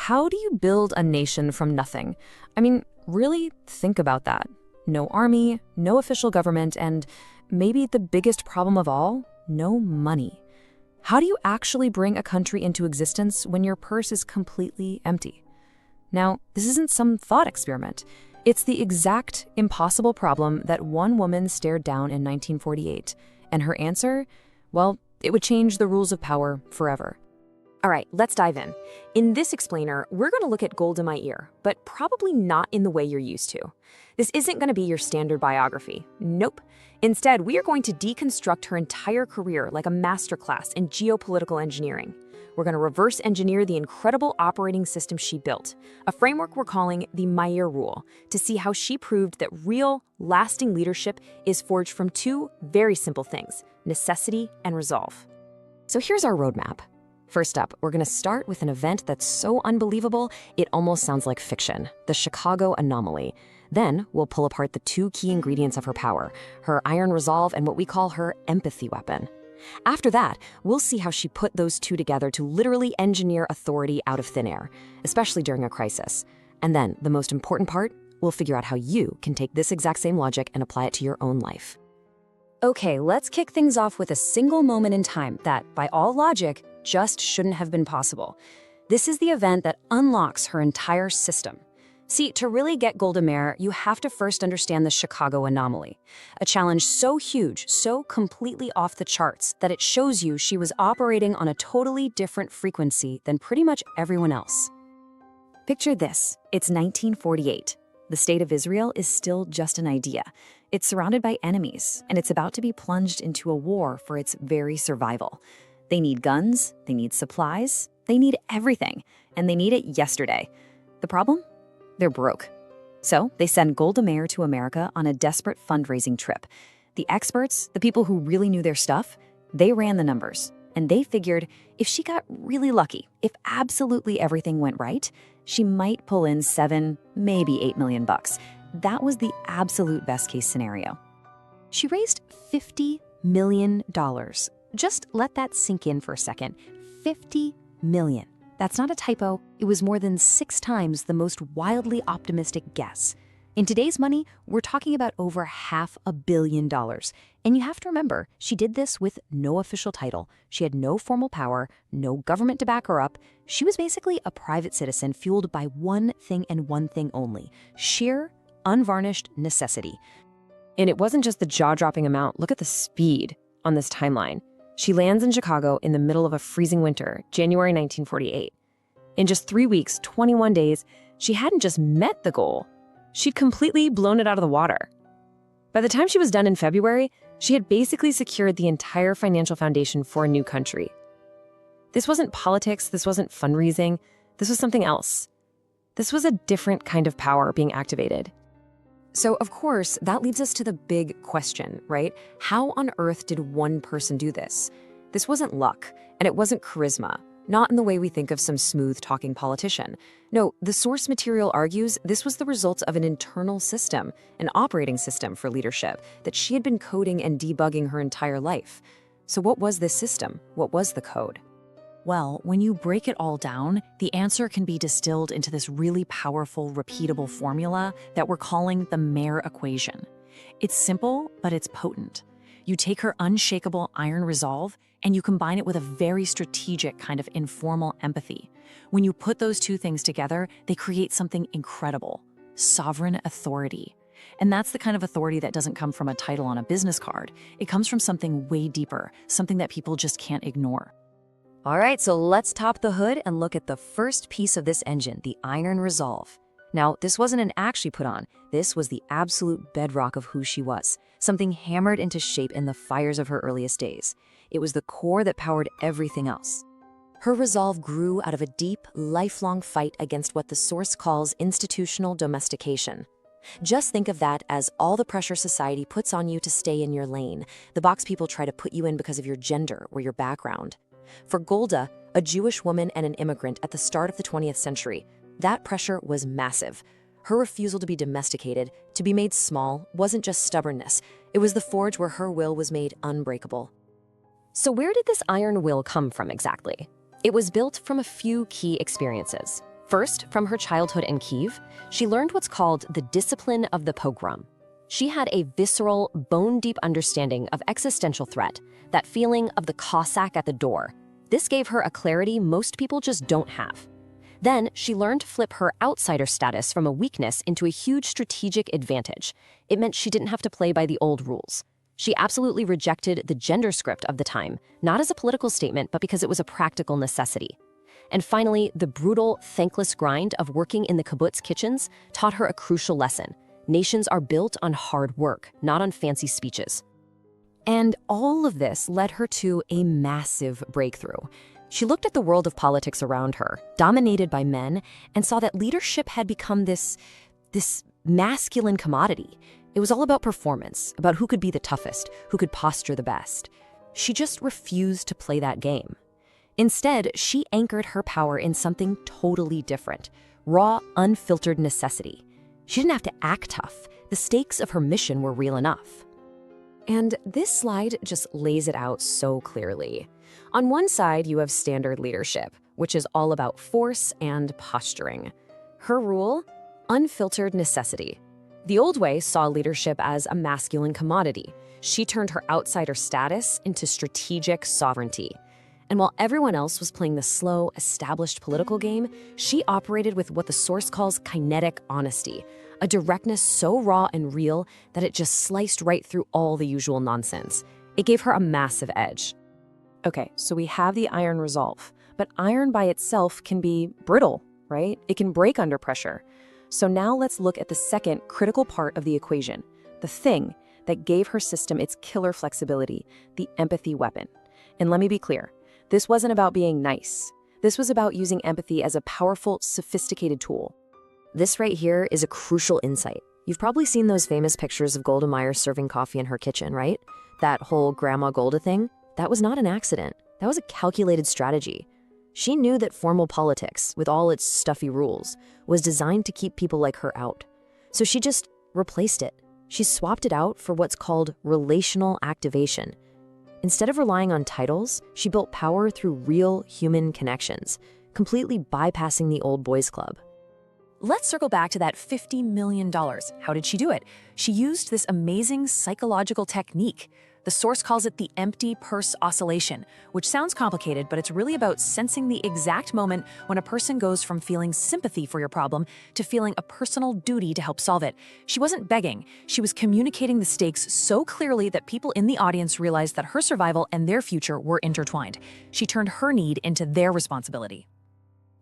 how do you build a nation from nothing? I mean, really think about that. No army, no official government, and maybe the biggest problem of all, no money. How do you actually bring a country into existence when your purse is completely empty? Now, this isn't some thought experiment. It's the exact impossible problem that one woman stared down in 1948. And her answer? Well, it would change the rules of power forever. All right, let's dive in. In this explainer, we're going to look at Golda Meir, but probably not in the way you're used to. This isn't going to be your standard biography. Nope. Instead, we are going to deconstruct her entire career like a masterclass in geopolitical engineering. We're going to reverse engineer the incredible operating system she built, a framework we're calling the Meir Rule, to see how she proved that real, lasting leadership is forged from two very simple things: necessity and resolve. So here's our roadmap. First up, we're going to start with an event that's so unbelievable, it almost sounds like fiction, the Chicago anomaly. Then we'll pull apart the two key ingredients of her power, her iron resolve and what we call her empathy weapon. After that, we'll see how she put those two together to literally engineer authority out of thin air, especially during a crisis. And then, the most important part, we'll figure out how you can take this exact same logic and apply it to your own life. Okay, let's kick things off with a single moment in time that, by all logic, just shouldn't have been possible. This is the event that unlocks her entire system. See, to really get Golda Meir, you have to first understand the Chicago anomaly, a challenge so huge, so completely off the charts, that it shows you she was operating on a totally different frequency than pretty much everyone else. Picture this. It's 1948. The state of Israel is still just an idea. It's surrounded by enemies, and it's about to be plunged into a war for its very survival. They need guns, they need supplies, they need everything, and they need it yesterday. The problem? They're broke. So they send Golda Meir to America on a desperate fundraising trip. The experts, the people who really knew their stuff, they ran the numbers. And they figured if she got really lucky, if absolutely everything went right, she might pull in $7, maybe $8 million bucks. That was the absolute best case scenario. She raised $50 million. Just let that sink in for a second. $50 million. That's not a typo. It was more than 6 times the most wildly optimistic guess. In today's money, we're talking about over $500 million. And you have to remember, she did this with no official title. She had no formal power, no government to back her up. She was basically a private citizen fueled by one thing and one thing only: sheer, unvarnished necessity. And it wasn't just the jaw-dropping amount. Look at the speed on this timeline. She lands in Chicago in the middle of a freezing winter, January 1948. In just 3 weeks, 21 days, she hadn't just met the goal, she'd completely blown it out of the water. By the time she was done in February, she had basically secured the entire financial foundation for a new country. This wasn't politics, this wasn't fundraising, this was something else. This was a different kind of power being activated. So, of course, that leads us to the big question, right? How on earth did one person do this? This wasn't luck, and it wasn't charisma, not in the way we think of some smooth-talking politician. No, the source material argues this was the result of an internal system, an operating system for leadership that she had been coding and debugging her entire life. So what was this system? What was the code? Well, when you break it all down, the answer can be distilled into this really powerful, repeatable formula that we're calling the Meir equation. It's simple, but it's potent. You take her unshakable iron resolve and you combine it with a very strategic kind of informal empathy. When you put those two things together, they create something incredible: sovereign authority. And that's the kind of authority that doesn't come from a title on a business card. It comes from something way deeper, something that people just can't ignore. All right, so let's top the hood and look at the first piece of this engine, the iron resolve. Now, this wasn't an act she put on. This was the absolute bedrock of who she was, something hammered into shape in the fires of her earliest days. It was the core that powered everything else. Her resolve grew out of a deep, lifelong fight against what the source calls institutional domestication. Just think of that as all the pressure society puts on you to stay in your lane, the box people try to put you in because of your gender or your background. For Golda, a Jewish woman and an immigrant at the start of the 20th century, that pressure was massive. Her refusal to be domesticated, to be made small, wasn't just stubbornness. It was the forge where her will was made unbreakable. So where did this iron will come from exactly? It was built from a few key experiences. First, from her childhood in Kyiv, she learned what's called the discipline of the pogrom. She had a visceral, bone-deep understanding of existential threat, that feeling of the Cossack at the door. This gave her a clarity most people just don't have. Then, she learned to flip her outsider status from a weakness into a huge strategic advantage. It meant she didn't have to play by the old rules. She absolutely rejected the gender script of the time, not as a political statement, but because it was a practical necessity. And finally, the brutal, thankless grind of working in the kibbutz kitchens taught her a crucial lesson. Nations are built on hard work, not on fancy speeches. And all of this led her to a massive breakthrough. She looked at the world of politics around her, dominated by men, and saw that leadership had become this masculine commodity. It was all about performance, about who could be the toughest, who could posture the best. She just refused to play that game. Instead, she anchored her power in something totally different, raw, unfiltered necessity. She didn't have to act tough. The stakes of her mission were real enough. And this slide just lays it out so clearly. On one side, you have standard leadership, which is all about force and posturing. Her rule? Unfiltered necessity. The old way saw leadership as a masculine commodity. She turned her outsider status into strategic sovereignty. And while everyone else was playing the slow, established political game, she operated with what the source calls kinetic honesty, a directness so raw and real that it just sliced right through all the usual nonsense. It gave her a massive edge. Okay, so we have the iron resolve, but iron by itself can be brittle, right? It can break under pressure. So now let's look at the second critical part of the equation, the thing that gave her system its killer flexibility, the empathy weapon. And let me be clear, this wasn't about being nice. This was about using empathy as a powerful, sophisticated tool. This right here is a crucial insight. You've probably seen those famous pictures of Golda Meir serving coffee in her kitchen, right? That whole Grandma Golda thing? That was not an accident. That was a calculated strategy. She knew that formal politics, with all its stuffy rules, was designed to keep people like her out. So she just replaced it. She swapped it out for what's called relational activation. Instead of relying on titles, she built power through real human connections, completely bypassing the old boys club. Let's circle back to that $50 million. How did she do it? She used this amazing psychological technique. The source calls it the empty purse oscillation, which sounds complicated, but it's really about sensing the exact moment when a person goes from feeling sympathy for your problem to feeling a personal duty to help solve it. She wasn't begging. She was communicating the stakes so clearly that people in the audience realized that her survival and their future were intertwined. She turned her need into their responsibility.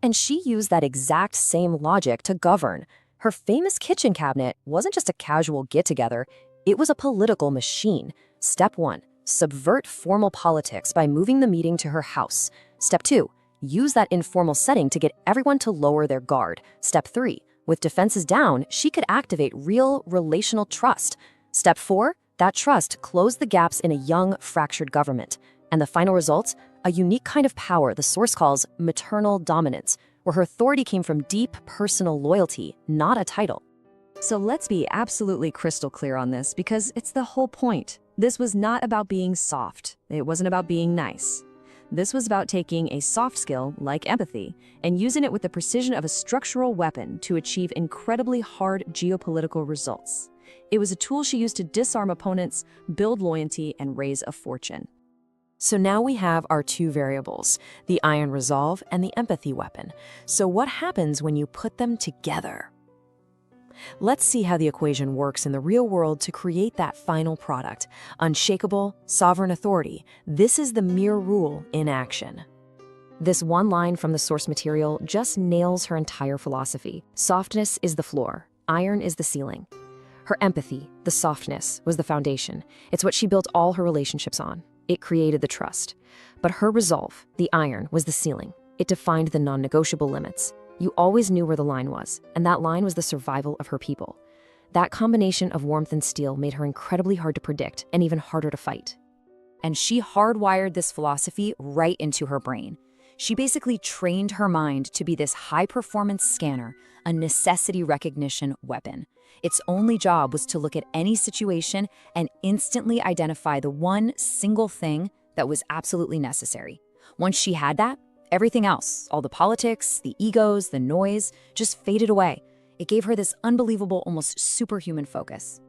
And she used that exact same logic to govern. Her famous kitchen cabinet wasn't just a casual get-together, it was a political machine. Step 1, subvert formal politics by moving the meeting to her house. Step 2, use that informal setting to get everyone to lower their guard. Step 3, with defenses down, she could activate real relational trust. Step 4, that trust closed the gaps in a young, fractured government. And the final result? A unique kind of power the source calls maternal dominance, where her authority came from deep personal loyalty, not a title. So let's be absolutely crystal clear on this, because it's the whole point. This was not about being soft. It wasn't about being nice. This was about taking a soft skill, like empathy, and using it with the precision of a structural weapon to achieve incredibly hard geopolitical results. It was a tool she used to disarm opponents, build loyalty, and raise a fortune. So now we have our two variables, the iron resolve and the empathy weapon. So what happens when you put them together? Let's see how the equation works in the real world to create that final product. Unshakable, sovereign authority. This is the Meir Rule in action. This one line from the source material just nails her entire philosophy. Softness is the floor. Iron is the ceiling. Her empathy, the softness, was the foundation. It's what she built all her relationships on. It created the trust. But her resolve, the iron, was the ceiling. It defined the non-negotiable limits. You always knew where the line was, and that line was the survival of her people. That combination of warmth and steel made her incredibly hard to predict and even harder to fight. And she hardwired this philosophy right into her brain. She basically trained her mind to be this high-performance scanner, a necessity recognition weapon. Its only job was to look at any situation and instantly identify the one single thing that was absolutely necessary. Once she had that, Everything else, all the politics, the egos, the noise, just faded away. It gave her this unbelievable, almost superhuman focus.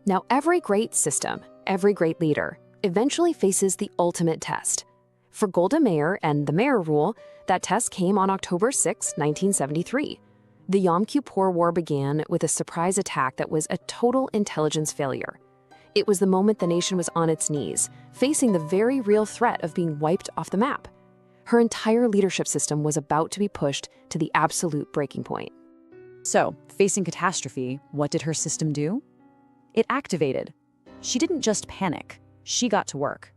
Now, every great system, every great leader, eventually faces the ultimate test. For Golda Meir and the Meir Rule, that test came on October 6, 1973. The Yom Kippur War began with a surprise attack that was a total intelligence failure. It was the moment the nation was on its knees, facing the very real threat of being wiped off the map. Her entire leadership system was about to be pushed to the absolute breaking point. So, facing catastrophe, what did her system do? It activated. She didn't just panic. She got to work.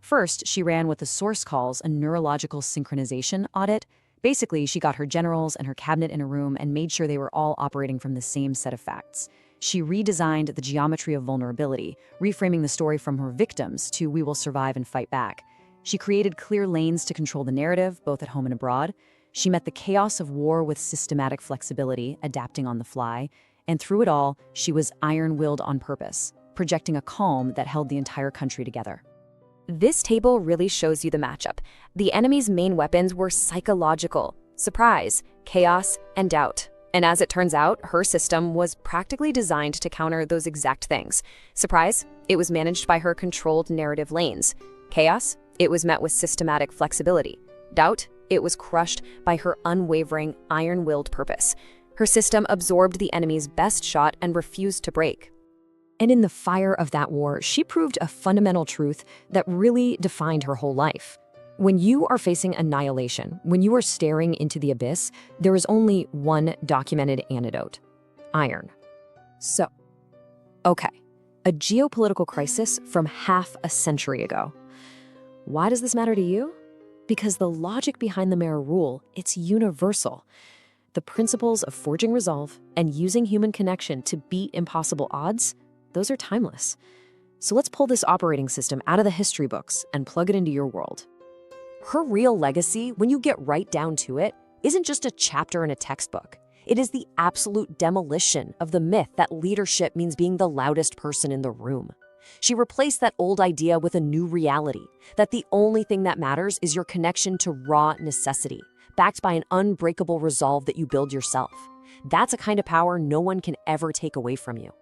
First, she ran what the source calls a neurological synchronization audit. Basically, she got her generals and her cabinet in a room and made sure they were all operating from the same set of facts. She redesigned the geometry of vulnerability, reframing the story from her victims to "we will survive and fight back." She created clear lanes to control the narrative, both at home and abroad. She met the chaos of war with systematic flexibility, adapting on the fly. And through it all, she was iron-willed on purpose, projecting a calm that held the entire country together. This table really shows you the matchup. The enemy's main weapons were psychological: surprise, chaos, and doubt. And as it turns out, her system was practically designed to counter those exact things. Surprise, it was managed by her controlled narrative lanes. Chaos, it was met with systematic flexibility. Doubt, it was crushed by her unwavering, iron-willed purpose. Her system absorbed the enemy's best shot and refused to break. And in the fire of that war, she proved a fundamental truth that really defined her whole life. When you are facing annihilation, when you are staring into the abyss, there is only one documented antidote: iron. So, okay, a geopolitical crisis from half a century ago. Why does this matter to you? Because the logic behind the Meir Rule, it's universal. The principles of forging resolve and using human connection to beat impossible odds, those are timeless. So let's pull this operating system out of the history books and plug it into your world. Her real legacy, when you get right down to it, isn't just a chapter in a textbook. It is the absolute demolition of the myth that leadership means being the loudest person in the room. She replaced that old idea with a new reality, that the only thing that matters is your connection to raw necessity, backed by an unbreakable resolve that you build yourself. That's a kind of power no one can ever take away from you.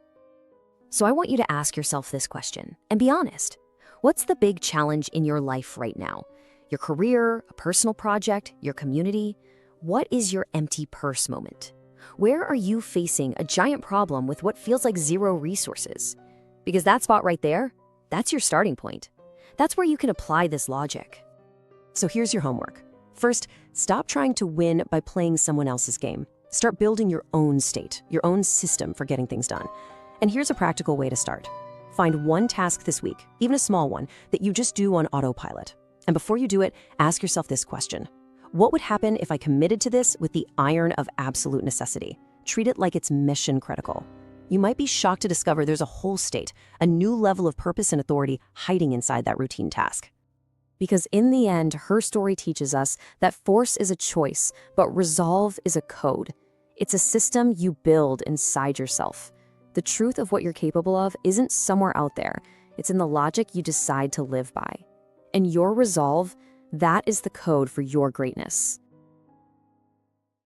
So I want you to ask yourself this question, and be honest. What's the big challenge in your life right now? Your career, a personal project, your community? What is your empty purse moment? Where are you facing a giant problem with what feels like zero resources? Because that spot right there, that's your starting point. That's where you can apply this logic. So here's your homework. First, stop trying to win by playing someone else's game. Start building your own state, your own system for getting things done. And here's a practical way to start. Find one task this week, even a small one, that you just do on autopilot. And before you do it, ask yourself this question: what would happen if I committed to this with the iron of absolute necessity? Treat it like it's mission critical. You might be shocked to discover there's a whole state, a new level of purpose and authority hiding inside that routine task. Because in the end, her story teaches us that force is a choice, but resolve is a code. It's a system you build inside yourself. The truth of what you're capable of isn't somewhere out there. It's in the logic you decide to live by. And your resolve, that is the code for your greatness.